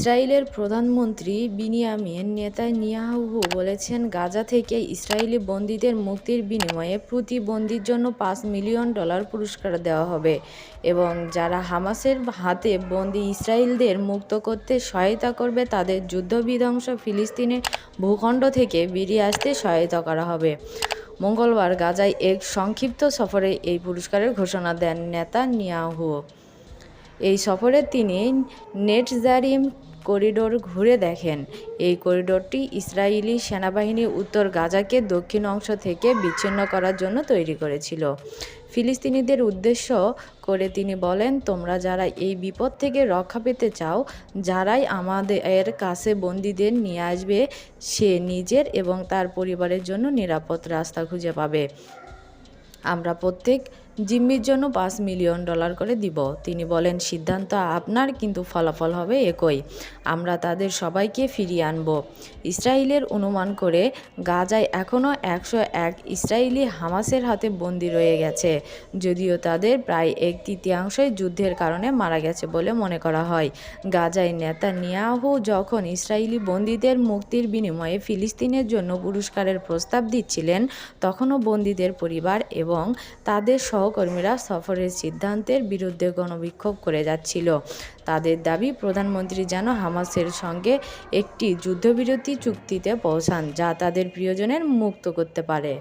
ইসরায়েলের প্রধানমন্ত্রী বিনিয়ামিন নেতানিয়াহু বলেছেন, গাজা থেকে ইসরায়েলি বন্দীদের মুক্তির বিনিময়ে প্রতি বন্দীর জন্য $5 মিলিয়ন পুরস্কার দেওয়া হবে এবং যারা হামাসের হাতে বন্দী ইসরায়েলিদের মুক্ত করতে সহায়তা করবে তাদের যুদ্ধবিধ্বংস ফিলিস্তিনের ভূখণ্ড থেকে বেরিয়ে আসতে সহায়তা করা হবে। মঙ্গলবার গাজায় এক সংক্ষিপ্ত সফরে এই পুরস্কারের ঘোষণা দেন নেতানিয়াহু। এই সফরে তিনি নেটজারিম করিডোর ঘুরে দেখেন। এই করিডোরটি ইসরায়েলি সেনাবাহিনী উত্তর গাজাকে দক্ষিণ অংশ থেকে বিচ্ছিন্ন করার জন্য তৈরি করেছিল। ফিলিস্তিনিদের উদ্দেশ্য করে তিনি বলেন, তোমরা যারা এই বিপদ থেকে রক্ষা পেতে চাও, যারাই আমাদের কাছে বন্দীদের নিয়ে আসবে, সে নিজের এবং তার পরিবারের জন্য নিরাপদ রাস্তা খুঁজে পাবে। আমরা প্রত্যেক জিম্মির জন্য $5 মিলিয়ন করে দিব। তিনি বলেন, সিদ্ধান্ত আপনার, কিন্তু ফলাফল হবে একই। আমরা তাদের সবাইকে ফিরিয়ে আনব। ইসরায়েলের অনুমান করে গাজায় এখনও 101 ইসরায়েলি হামাসের হাতে বন্দী রয়ে গেছে, যদিও তাদের প্রায় 1/3 যুদ্ধের কারণে মারা গেছে বলে মনে করা হয়। গাজায় নেতানিয়াহু যখন ইসরায়েলি বন্দীদের মুক্তির বিনিময়ে ফিলিস্তিনের জন্য পুরস্কারের প্রস্তাব দিচ্ছিলেন, তখনও বন্দীদের পরিবার এবং তাদের সহকর্মীরা সফরের সিদ্ধান্তের বিরুদ্ধে গণবিক্ষোভ করে যাচ্ছিল। তাদের দাবি, প্রধানমন্ত্রী যেন হামাসের সঙ্গে একটি যুদ্ধবিরতি চুক্তিতে পৌঁছান, যা তাদের প্রিয়জনের মুক্ত করতে পারে।